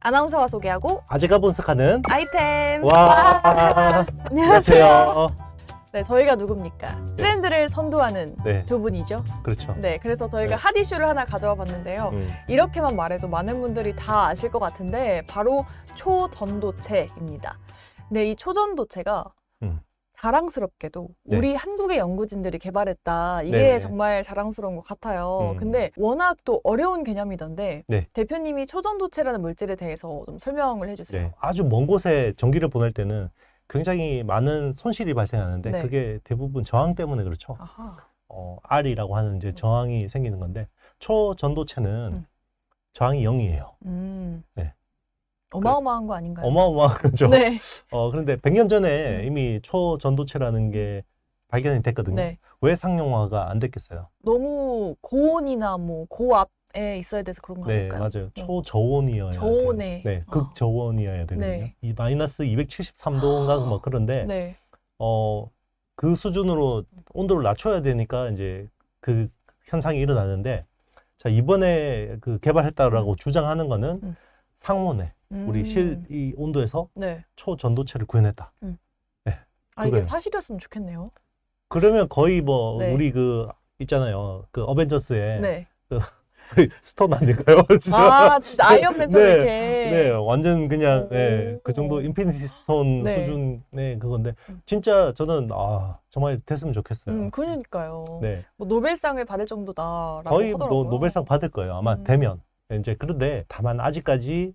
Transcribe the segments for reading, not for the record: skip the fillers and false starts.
아나운서가 소개하고 아재가 분석하는 아이템. 와. 안녕하세요. 네, 저희가 누굽니까? 트렌드를 선도하는 네, 두 분이죠. 그렇죠. 네, 그래서 저희가 네. 핫 이슈를 하나 가져와 봤는데요. 이렇게만 말해도 많은 분들이 다 아실 것 같은데 바로 초전도체입니다. 네, 이 초전도체가 자랑스럽게도 네. 우리 한국의 연구진들이 개발했다. 이게 네. 정말 자랑스러운 것 같아요. 음. 근데 워낙 또 어려운 개념이던데 네. 대표님이 초전도체라는 물질에 대해서 좀 설명을 해주세요. 네. 아주 먼 곳에 전기를 보낼 때는 굉장히 많은 손실이 발생하는데 네. 그게 대부분 저항 때문에 그렇죠. 아하. R이라고 하는 이제 저항이 생기는 건데 초전도체는 저항이 0이에요. 네. 어마어마한 거 아닌가요? 어마어마한 거죠. 네. 그런데 100년 전에 이미 초전도체라는 게 발견이 됐거든요. 네. 왜 상용화가 안 됐겠어요? 너무 고온이나 뭐 고압에 있어야 돼서 그런 거 네, 아닐까요? 맞아요. 초저온이어야 돼요. 저온에. 네, 극저온이어야 되거든요. 네. 이 마이너스 273도인가 뭐 그런데 네. 그 수준으로 온도를 낮춰야 되니까 이제 그 현상이 일어나는데 자, 이번에 그 개발했다라고 주장하는 거는 상온에 우리 이 온도에서 네. 초전도체를 구현했다. 아, 이게 그거예요. 사실이었으면 좋겠네요. 그러면 거의 뭐 네. 우리 그 있잖아요. 그 어벤져스의 네. 스톤 아닐까요? 진짜? 아, 진짜 아이언맨처럼 네. 이렇게. 네, 완전 그냥 오. 그 정도 인피니티 스톤 네. 수준의 그건데 진짜 저는 정말 됐으면 좋겠어요. 그러니까요. 네, 뭐 노벨상을 받을 정도다라고 거의 하더라고요. 뭐 노벨상 받을 거예요. 아마 되면. 이제 그런데 다만 아직까지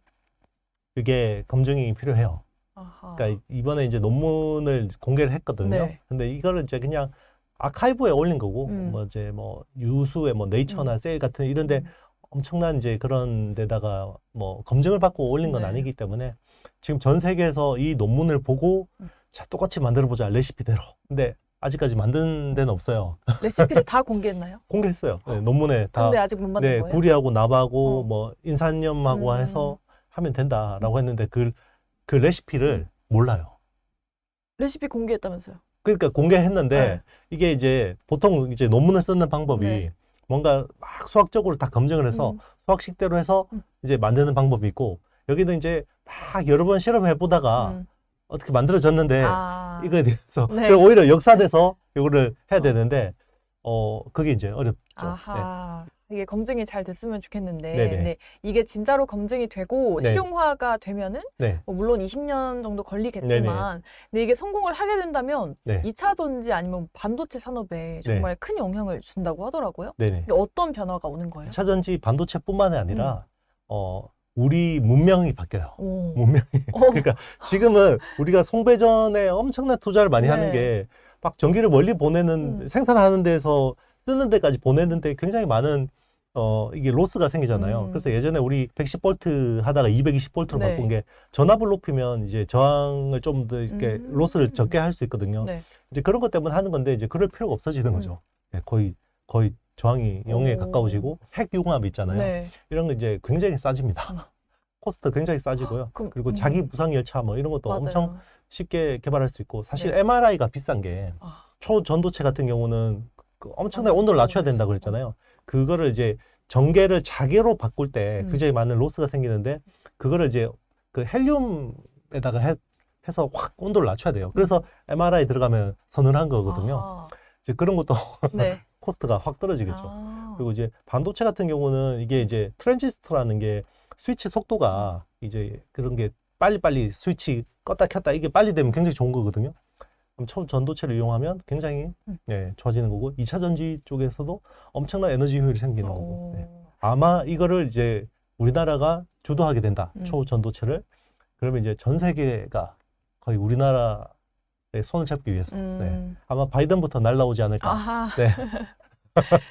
그게 검증이 필요해요. 아하. 그러니까 이번에 이제 논문을 공개를 했거든요. 네. 근데 이거를 이제 그냥 아카이브에 올린 거고 음. 뭐 유수의 뭐 네이처나 셀 같은 이런데 엄청난 이제 그런 데다가 뭐 검증을 받고 올린 건 네. 아니기 때문에 지금 전 세계에서 이 논문을 보고 자, 똑같이 만들어 보자 레시피대로. 근데 아직까지 만든 데는 없어요. 레시피를 다 공개했나요? 공개했어요. 네, 논문에 다. 근데 아직 못 만든 네, 거예요? 구리하고 나하고 뭐 인산염하고 해서 하면 된다라고 했는데 그 레시피를 몰라요. 레시피 공개했다면서요? 그러니까 공개했는데 네. 이게 이제 보통 이제 논문을 쓰는 방법이 네. 뭔가 막 수학적으로 다 검증을 해서 수학식대로 해서 이제 만드는 방법이 있고 여기는 이제 막 여러 번 실험해 보다가 어떻게 만들어졌는데 이거에 대해서 네. 그리고 오히려 역사돼서 이거를 해야 되는데 그게 이제 어렵죠. 아하. 이게 검증이 잘 됐으면 좋겠는데 네네. 근데 이게 진짜로 검증이 되고 네. 실용화가 되면은 네. 뭐 물론 20년 정도 걸리겠지만 근데 이게 성공을 하게 된다면 네. 2차 전지 아니면 반도체 산업에 정말 큰 영향을 준다고 하더라고요. 네네. 이게 어떤 변화가 오는 거예요? 2차 전지 반도체뿐만 아니라 우리 문명이 바뀌어요. 오. 문명이. 그러니까 지금은 우리가 송배전에 엄청난 투자를 많이 네. 하는 게 막 전기를 멀리 보내는 생산하는 데서 쓰는 데까지 보내는데 굉장히 많은 이게 로스가 생기잖아요. 그래서 예전에 우리 110V 하다가 220V로 네. 바꾼 게 전압을 높이면 이제 저항을 좀 더 이렇게 로스를 적게 할 수 있거든요. 네. 이제 그런 것 때문에 하는 건데 이제 그럴 필요가 없어지는 거죠. 네, 거의 저항이 0에 가까워지고 핵융합 있잖아요. 네. 이런 거 이제 굉장히 싸집니다. 코스트 굉장히 싸지고요. 그리고 자기 부상 열차 뭐 이런 것도 맞아요. 엄청 쉽게 개발할 수 있고 사실 네. MRI가 비싼 게 초전도체 같은 경우는 엄청나게 온도를 낮춰야 된다고 그랬잖아요. 그거를 이제 전개를 자개로 바꿀 때 굉장히 많은 로스가 생기는데 그거를 이제 그 헬륨에다가 해서 확 온도를 낮춰야 돼요. 그래서 MRI 들어가면 서늘한 거거든요. 이제 그런 것도 네. 코스트가 확 떨어지겠죠. 그리고 이제 반도체 같은 경우는 이게 이제 트랜지스터라는 게 스위치 속도가 이제 그런 게 빨리빨리 스위치 껐다 켰다 이게 빨리 되면 굉장히 좋은 거거든요. 그럼 초전도체를 이용하면 굉장히 좋아지는 거고 2차 전지 쪽에서도 엄청난 에너지 효율이 생기는 거고 아마 이거를 이제 우리나라가 주도하게 된다. 초전도체를. 그러면 이제 전 세계가 거의 우리나라의 손을 잡기 위해서 아마 바이든부터 날라오지 않을까. 아하. 네.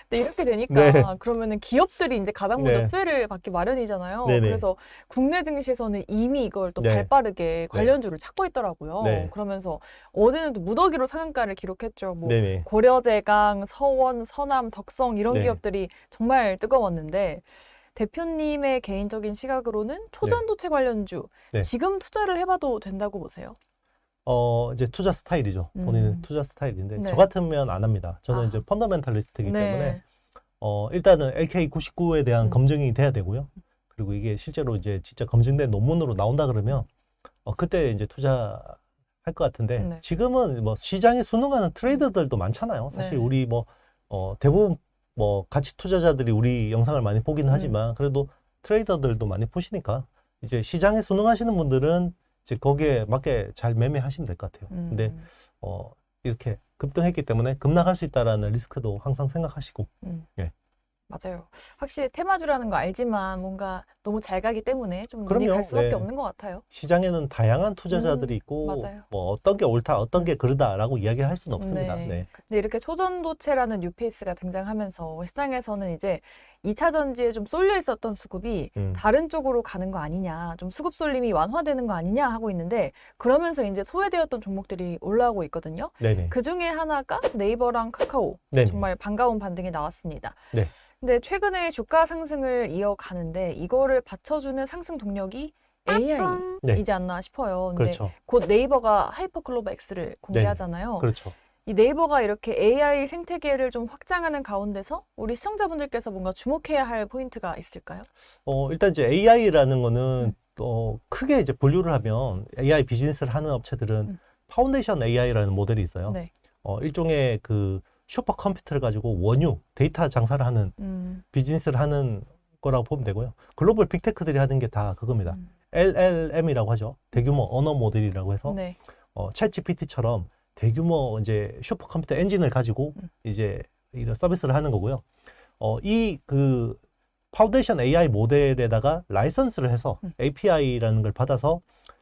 네, 이렇게 되니까 네. 그러면은 기업들이 이제 가장 먼저 네. 수혜를 받기 마련이잖아요. 네네. 그래서 국내 증시에서는 이미 이걸 또 네. 발빠르게 관련주를 찾고 있더라고요. 네. 그러면서 어제는 또 무더기로 상한가를 기록했죠. 뭐 네네. 고려제강, 서원, 서남, 덕성 이런 네. 기업들이 정말 뜨거웠는데 대표님의 개인적인 시각으로는 초전도체 관련주 네. 지금 투자를 해봐도 된다고 보세요? 이제 투자 스타일이죠. 본인은 투자 스타일인데 네. 저 같으면 안 합니다. 저는 아. 이제 펀더멘탈리스트이기 네. 때문에 일단은 LK99에 대한 검증이 돼야 되고요. 그리고 이게 실제로 이제 진짜 검증된 논문으로 나온다 그러면 그때 이제 투자할 것 같은데 네. 지금은 뭐 시장에 순응하는 트레이더들도 많잖아요. 사실 네. 우리 뭐 대부분 뭐 가치 투자자들이 우리 영상을 많이 보기는 하지만 그래도 트레이더들도 많이 보시니까 이제 시장에 순응하시는 분들은 이제 거기에 맞게 잘 매매하시면 될 것 같아요. 근데 이렇게 급등했기 때문에 급락할 수 있다라는 리스크도 항상 생각하시고. 예. 맞아요. 확실히 테마주라는 거 알지만 뭔가 너무 잘 가기 때문에 좀 눈이 그럼요. 갈 수밖에 네. 없는 것 같아요. 시장에는 다양한 투자자들이 있고 맞아요. 뭐 어떤 게 옳다, 어떤 게 그르다라고 이야기를 할 수는 없습니다. 네. 네. 근데 이렇게 초전도체라는 뉴페이스가 등장하면서 시장에서는 이제 2차 전지에 좀 쏠려 있었던 수급이 다른 쪽으로 가는 거 아니냐, 좀 수급 쏠림이 완화되는 거 아니냐 하고 있는데 그러면서 이제 소외되었던 종목들이 올라오고 있거든요. 네네. 그 중에 하나가 네이버랑 카카오. 네네. 정말 반가운 반등이 나왔습니다. 네. 근데 최근에 주가 상승을 이어가는데 이거를 받쳐주는 상승 동력이 AI이지 않나 싶어요. 근데 그렇죠. 곧 네이버가 하이퍼클로버 X를 공개하잖아요. 그렇죠. 이 네이버가 이렇게 AI 생태계를 좀 확장하는 가운데서 우리 시청자분들께서 뭔가 주목해야 할 포인트가 있을까요? 일단 이제 AI라는 거는 크게 이제 분류를 하면 AI 비즈니스를 하는 업체들은 파운데이션 AI라는 모델이 있어요. 네. 일종의 그 슈퍼컴퓨터를 가지고 원유, 데이터 장사를 하는 비즈니스를 하는 거라고 보면 되고요. 글로벌 빅테크들이 하는 게 다 그겁니다. LLM이라고 하죠. 대규모 언어 모델이라고 해서 네. 챗GPT처럼 대규모 이제 슈퍼컴퓨터 엔진을 가지고 이제 이런 서비스를 하는 거고요. 이 그 파운데이션 AI 모델에다가 라이선스를 해서 API라는 걸 받아서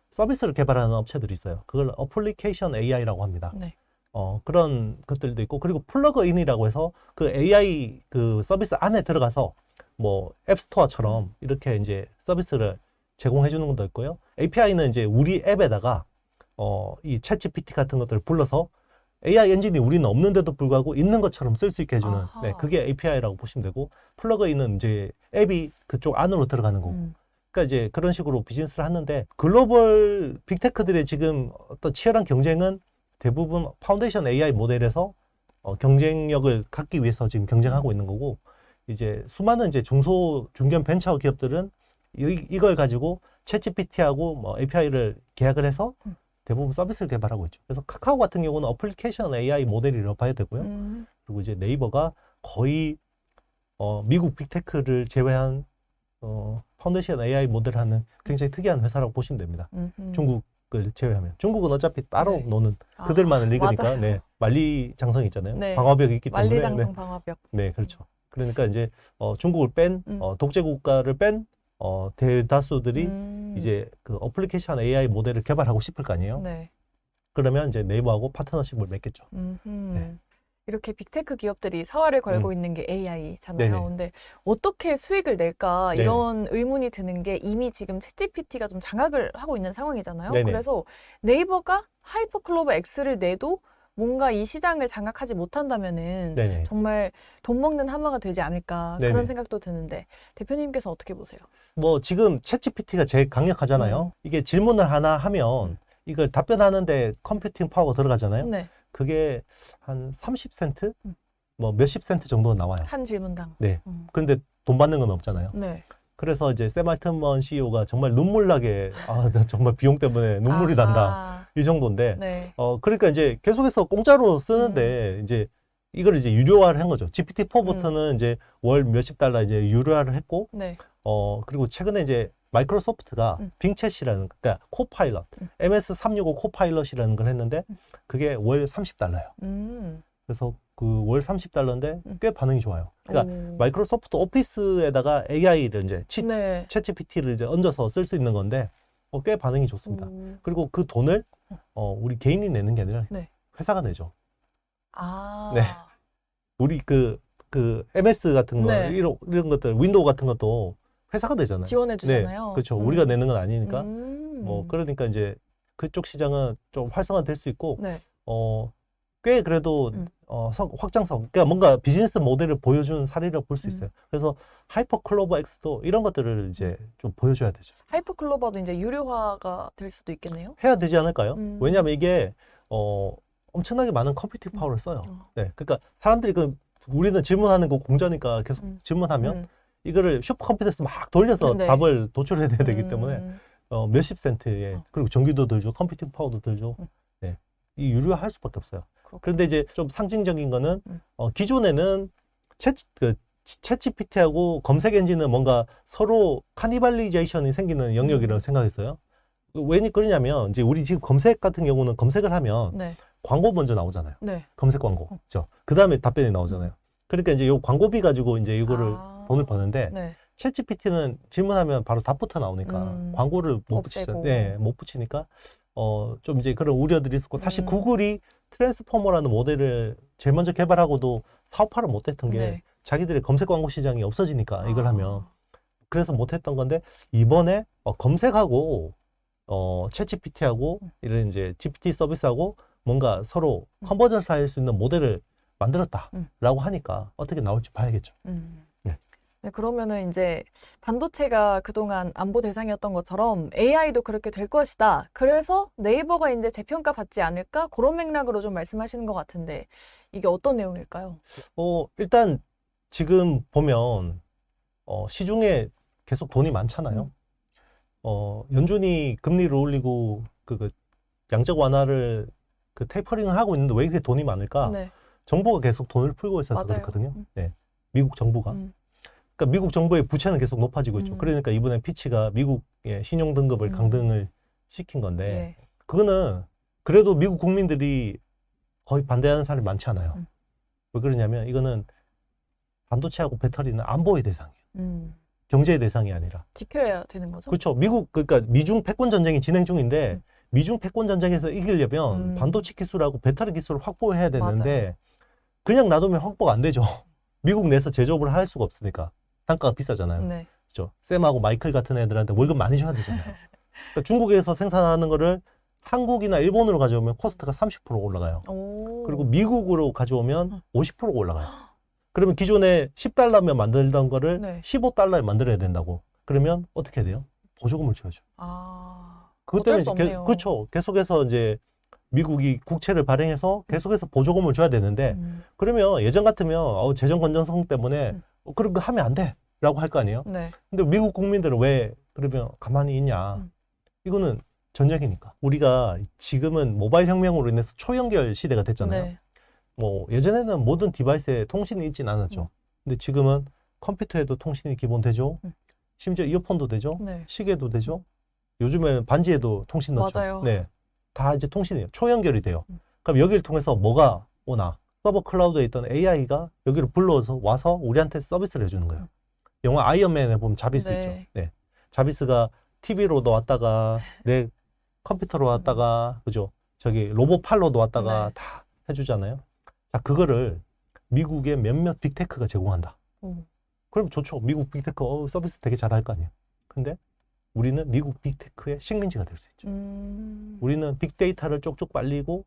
서비스를 개발하는 업체들이 있어요. 그걸 어플리케이션 AI라고 합니다. 네. 그런 것들도 있고, 그리고 플러그인이라고 해서 그 AI 그 서비스 안에 들어가서 뭐 앱스토어처럼 이렇게 이제 서비스를 제공해 주는 것도 있고요. API는 이제 우리 앱에다가 이 챗GPT 같은 것들을 불러서 AI 엔진이 우리는 없는데도 불구하고 있는 것처럼 쓸 수 있게 해주는, 네, 그게 API라고 보시면 되고, 플러그인은 이제 앱이 그쪽 안으로 들어가는 거고. 그러니까 이제 그런 식으로 비즈니스를 하는데, 글로벌 빅테크들의 지금 어떤 치열한 경쟁은 대부분 파운데이션 AI 모델에서 경쟁력을 갖기 위해서 지금 경쟁하고 있는 거고, 이제 수많은 이제 중소 중견 벤처 기업들은 이걸 가지고 챗GPT하고 뭐 API를 계약을 해서 대부분 서비스를 개발하고 있죠. 그래서 카카오 같은 경우는 어플리케이션 AI 모델이라고 봐야 되고요. 그리고 이제 네이버가 거의 미국 빅테크를 제외한 파운데이션 AI 모델을 하는 굉장히 특이한 회사라고 보시면 됩니다. 중국을 제외하면. 중국은 어차피 따로 노는 그들만의 리그니까. 네, 만리장성 있잖아요. 네. 방화벽이 있기 때문에. 만리장성 방화벽. 네, 그렇죠. 그러니까 이제 중국을 뺀 독재 국가를 뺀 대다수들이 이제 그 어플리케이션 AI 모델을 개발하고 싶을 거 아니에요. 네. 그러면 이제 네이버하고 파트너십을 맺겠죠. 네. 이렇게 빅테크 기업들이 사활을 걸고 있는 게 AI잖아요. 네네. 근데 어떻게 수익을 낼까 네네. 이런 의문이 드는 게 이미 지금 챗GPT가 좀 장악을 하고 있는 상황이잖아요. 네네. 그래서 네이버가 하이퍼클로버 X를 내도 뭔가 이 시장을 장악하지 못한다면은 네네. 정말 돈 먹는 하마가 되지 않을까 네네. 그런 생각도 드는데 대표님께서 어떻게 보세요? 뭐 지금 챗GPT가 제일 강력하잖아요. 이게 질문을 하나 하면 이걸 답변하는데 컴퓨팅 파워가 들어가잖아요. 네. 그게 한 30센트? 뭐 몇십 센트 정도 나와요. 한 질문당. 네. 그런데 돈 받는 건 없잖아요. 네. 그래서 이제 샘 알트먼 CEO가 정말 눈물 나게 나 정말 비용 때문에 눈물이 난다. 이 정도인데. 네. 그러니까 이제 계속해서 공짜로 쓰는데 이제 이걸 이제 유료화를 한 거죠. GPT-4부터는 이제 월 몇십 달러 이제 유료화를 했고, 네. 그리고 최근에 이제 마이크로소프트가 빙챗이라는, 그러니까 코파일럿, MS365 코파일럿이라는 걸 했는데, 그게 월 30달러예요. 그래서 그 월 30달러인데 꽤 반응이 좋아요. 그러니까 마이크로소프트 오피스에다가 AI를 이제 챗GPT를 이제 얹어서 쓸 수 있는 건데, 꽤 반응이 좋습니다. 그리고 그 돈을 우리 개인이 내는 게 아니라 회사가 내죠. 네. 우리 그 MS 같은 거, 이런 것들, 윈도우 같은 것도 회사가 내잖아요. 지원해 주잖아요. 네, 그렇죠. 우리가 내는 건 아니니까. 뭐 그러니까 이제 그쪽 시장은 좀 활성화될 수 있고, 꽤 그래도 확장성, 그러니까 뭔가 비즈니스 모델을 보여주는 사례를 볼 수 있어요. 그래서 하이퍼클로버 X도 이런 것들을 이제 좀 보여줘야 되죠. 하이퍼클로버도 이제 유료화가 될 수도 있겠네요. 해야 되지 않을까요? 왜냐하면 이게 엄청나게 많은 컴퓨팅 파워를 써요. 네, 그러니까 사람들이 우리는 질문하는 거 공짜니까 계속 질문하면 이거를 슈퍼컴퓨터에서 막 돌려서 네. 답을 도출해야 되기 때문에 몇십 센트에 그리고 전기도 들죠, 컴퓨팅 파워도 들죠. 네. 이 유료화할 수밖에 없어요. 그렇구나. 그런데 이제 좀 상징적인 거는 기존에는 챗GPT하고 검색 엔진은 뭔가 서로 카니발리제이션이 생기는 영역이라고 생각했어요. 왜 그러냐면 이제 우리 지금 검색 같은 경우는 검색을 하면 네. 광고 먼저 나오잖아요. 네. 검색 광고. 그렇죠. 그 다음에 답변이 나오잖아요. 그러니까 이제 요 광고비 가지고 이제 이거를 돈을 버는데 네. 챗GPT는 질문하면 바로 답부터 나오니까 광고를 못 없애고. 네, 못 붙이니까 좀 이제 그런 우려들이 있었고 사실 구글이 트랜스포머라는 모델을 제일 먼저 개발하고도 사업화를 못했던 게 네. 자기들의 검색 광고 시장이 없어지니까 이걸 하면 그래서 못했던 건데 이번에 검색하고 챗GPT하고 이런 이제 GPT 서비스하고 뭔가 서로 컨버전스 할 수 있는 모델을 만들었다라고 하니까 어떻게 나올지 봐야겠죠. 네. 네, 그러면은 이제 반도체가 그동안 안보 대상이었던 것처럼 AI도 그렇게 될 것이다. 그래서 네이버가 이제 재평가 받지 않을까? 그런 맥락으로 좀 말씀하시는 것 같은데 이게 어떤 내용일까요? 일단 지금 보면 시중에 계속 돈이 많잖아요. 연준이 금리를 올리고 그 양적 완화를 그 테이퍼링을 하고 있는데 왜 이렇게 돈이 많을까? 네. 정부가 계속 돈을 풀고 있어서 맞아요. 그렇거든요. 네, 미국 정부가. 그러니까 미국 정부의 부채는 계속 높아지고 있죠. 그러니까 이번에 피치가 미국의 신용 등급을 강등을 시킨 건데 예. 그거는 그래도 미국 국민들이 거의 반대하는 사람이 많지 않아요. 왜 그러냐면 이거는 반도체하고 배터리는 안보의 대상이에요. 경제의 대상이 아니라. 지켜야 되는 거죠? 그렇죠. 그러니까 미중 패권 전쟁이 진행 중인데 미중 패권 전쟁에서 이기려면 반도체 기술하고 배터리 기술을 확보해야 되는데 맞아요. 그냥 놔두면 확보가 안 되죠. 미국 내에서 제조업을 할 수가 없으니까. 단가가 비싸잖아요. 네. 그렇죠. 샘하고 마이클 같은 애들한테 월급 많이 줘야 되잖아요. 그러니까 중국에서 생산하는 거를 한국이나 일본으로 가져오면 코스트가 30% 올라가요. 그리고 미국으로 가져오면 50%가 올라가요. 그러면 기존에 10달러면 만들던 거를 네. 15달러에 만들어야 된다고. 그러면 어떻게 해야 돼요? 보조금을 줘야죠. 그것 때문에 어쩔 수 없네요. 그렇죠. 계속해서 이제 미국이 국채를 발행해서 계속해서 보조금을 줘야 되는데 그러면 예전 같으면 재정 건전성 때문에 그런 거 하면 안 돼라고 할 거 아니에요. 네. 근데 미국 국민들은 왜 그러면 가만히 있냐? 이거는 전쟁이니까. 우리가 지금은 모바일 혁명으로 인해서 초연결 시대가 됐잖아요. 네. 뭐 예전에는 모든 디바이스에 통신이 있진 않았죠. 근데 지금은 컴퓨터에도 통신이 기본 되죠. 심지어 이어폰도 되죠. 네. 시계도 되죠. 요즘에는 반지에도 통신 넣죠. 맞아요. 네, 다 이제 통신이에요. 초연결이 돼요. 그럼 여기를 통해서 뭐가 오나? 서버 클라우드에 있던 AI가 여기를 불러서 와서 우리한테 서비스를 해주는 거예요. 영화 아이언맨에 보면 자비스 네. 있죠. 네, 자비스가 TV로도 왔다가 내 컴퓨터로 왔다가 그죠? 저기 로봇 팔로도 왔다가 네. 다 해주잖아요. 자, 그거를 미국의 몇몇 빅테크가 제공한다. 그럼 좋죠. 미국 빅테크 서비스 되게 잘할 거 아니에요. 근데 우리는 미국 빅테크의 식민지가 될 수 있죠. 우리는 빅데이터를 쪽쪽 빨리고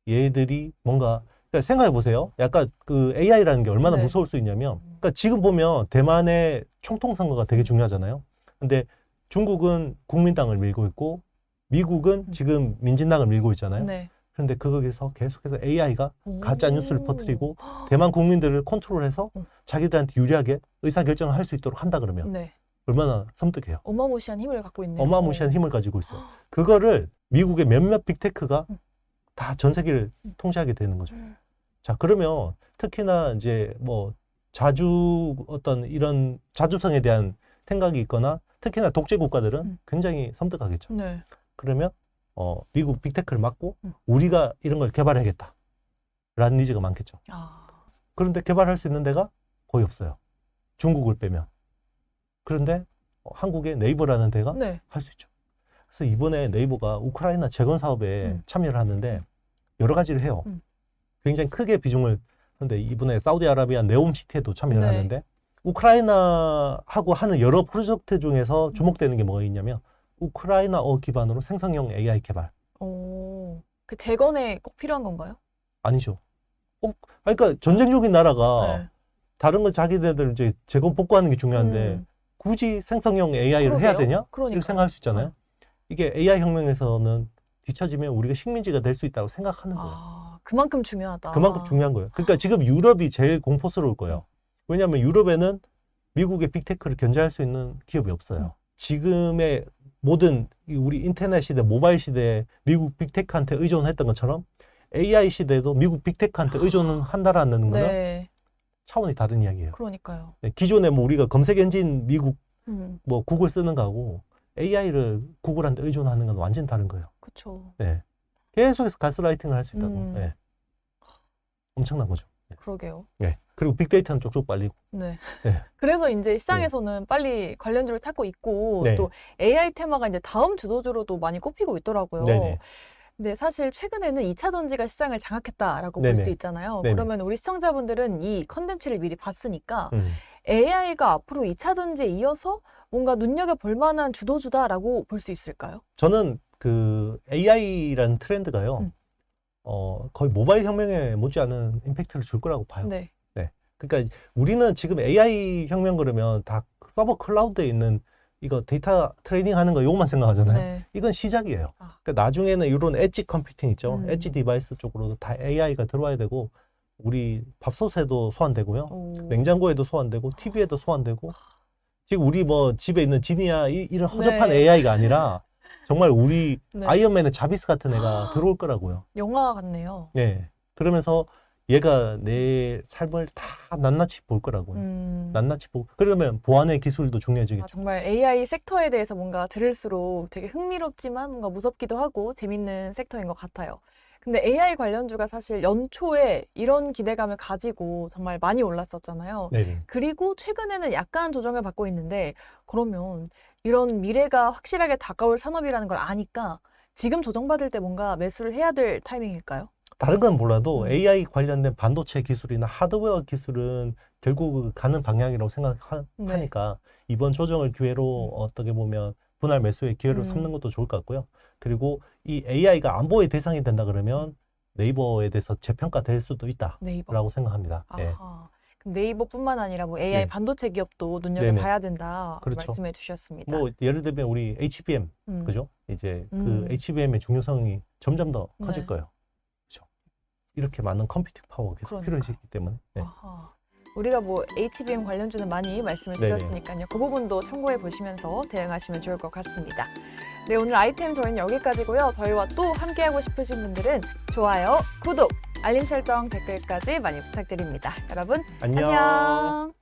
얘들이 뭔가 그러니까 생각해 보세요. 약간 그 AI라는 게 얼마나 네. 무서울 수 있냐면 그러니까 지금 보면 대만의 총통 선거가 되게 중요하잖아요. 근데 중국은 국민당을 밀고 있고 미국은 지금 민진당을 밀고 있잖아요. 네. 그런데 거기서 계속해서 AI가 가짜 뉴스를 퍼뜨리고 대만 국민들을 컨트롤해서 자기들한테 유리하게 의사결정을 할 수 있도록 한다 그러면 네. 얼마나 섬뜩해요. 어마무시한 힘을 갖고 있네요. 어마무시한 힘을 가지고 있어요. 그거를 미국의 몇몇 빅테크가 다 전 세계를 통제하게 되는 거죠. 자, 그러면 특히나 이제 뭐 어떤 이런 자주성에 대한 생각이 있거나 특히나 독재 국가들은 굉장히 섬뜩하겠죠. 네. 그러면 미국 빅테크를 막고 우리가 이런 걸 개발해야겠다 라는 니즈가 많겠죠. 그런데 개발할 수 있는 데가 거의 없어요. 중국을 빼면. 그런데 한국의 네이버라는 데가 네. 할 수 있죠. 그래서 이번에 네이버가 우크라이나 재건 사업에 참여를 하는데 여러 가지를 해요. 굉장히 크게 비중을 하는데 이번에 사우디아라비아 네옴시티에도 참여를 네. 하는데 우크라이나하고 하는 여러 프로젝트 중에서 주목되는 게 뭐가 있냐면 우크라이나어 기반으로 생성형 AI 개발. 그 재건에 꼭 필요한 건가요? 아니죠. 그러니까 전쟁 중인 나라가 네. 다른 거 자기네들 이제 재건 복구하는 게 중요한데 굳이 생성형 AI를 해야 되냐? 이렇게 생각할 수 있잖아요. 이게 AI 혁명에서는 뒤처지면 우리가 식민지가 될 수 있다고 생각하는 거예요. 그만큼 중요하다. 그만큼 중요한 거예요. 그러니까 지금 유럽이 제일 공포스러울 거예요. 왜냐하면 유럽에는 미국의 빅테크를 견제할 수 있는 기업이 없어요. 지금의 모든 우리 인터넷 시대, 모바일 시대에 미국 빅테크한테 의존했던 것처럼 AI 시대에도 미국 빅테크한테 의존을 한다라는 거는 네. 차원이 다른 이야기예요. 그러니까요. 네, 기존에 뭐 우리가 검색 엔진 미국 뭐 구글 쓰는 거하고 AI를 구글한테 의존하는 건 완전 다른 거예요. 그렇죠. 네. 계속해서 가스라이팅을 할 수 있다고. 네. 엄청난 거죠. 네. 그러게요. 네. 그리고 빅데이터는 쪽쪽 빨리고. 네. 네. 그래서 이제 시장에서는 빨리 관련주를 찾고 있고 네. 또 AI 테마가 이제 다음 주도주로도 많이 꼽히고 있더라고요. 네네. 근데 사실 최근에는 2차 전지가 시장을 장악했다라고 볼 네네. 수 있잖아요. 네네. 그러면 우리 시청자분들은 이 컨텐츠를 미리 봤으니까 AI가 앞으로 2차 전지에 이어서 뭔가 눈여겨볼 만한 주도주다라고 볼 수 있을까요? 저는 그 AI라는 트렌드가요. 거의 모바일 혁명에 못지않은 임팩트를 줄 거라고 봐요. 네. 네. 그러니까 우리는 지금 AI 혁명 그러면 다 서버 클라우드에 있는 이거 데이터 트레이닝 하는 거 요것만 생각하잖아요. 네. 이건 시작이에요. 그러니까 나중에는 이런 엣지 컴퓨팅 있죠. 엣지 디바이스 쪽으로도 다 AI가 들어와야 되고 우리 밥솥에도 소환되고요. 냉장고에도 소환되고 TV에도 소환되고 지금 우리 뭐 집에 있는 지니아 이런 허접한 네. AI가 아니라 정말 우리 네. 아이언맨의 자비스 같은 애가 들어올 거라고요. 영화 같네요. 네. 그러면서 얘가 내 삶을 다 낱낱이 볼 거라고요. 낱낱이 보고. 그러면 보안의 기술도 중요해지겠죠. 정말 AI 섹터에 대해서 뭔가 들을수록 되게 흥미롭지만 뭔가 무섭기도 하고 재밌는 섹터인 것 같아요. 근데 AI 관련주가 사실 연초에 이런 기대감을 가지고 정말 많이 올랐었잖아요. 네네. 그리고 최근에는 약간 조정을 받고 있는데 그러면 이런 미래가 확실하게 다가올 산업이라는 걸 아니까 지금 조정받을 때 뭔가 매수를 해야 될 타이밍일까요? 다른 건 몰라도 AI 관련된 반도체 기술이나 하드웨어 기술은 결국 가는 방향이라고 생각하니까 이번 조정을 기회로 어떻게 보면 분할 매수의 기회를 삼는 것도 좋을 것 같고요. 그리고 이 AI가 안보의 대상이 된다 그러면 네이버에 대해서 재평가될 수도 있다라고 생각합니다. 네. 그럼 네이버뿐만 아니라 뭐 AI 네. 반도체 기업도 눈여겨봐야 된다 그렇죠. 말씀해 주셨습니다. 뭐 예를 들면 우리 HBM 그죠? 이제 그 HBM의 중요성이 점점 더 커질 거예요. 그렇죠? 이렇게 많은 컴퓨팅 파워가 계속 필요해지기 때문에. 네. 우리가 뭐 HBM 관련주는 많이 말씀을 드렸으니까요. 그 부분도 참고해 보시면서 대응하시면 좋을 것 같습니다. 네, 오늘 아이템 저희는 여기까지고요. 저희와 또 함께하고 싶으신 분들은 좋아요, 구독, 알림 설정, 댓글까지 많이 부탁드립니다. 여러분, 안녕. 안녕.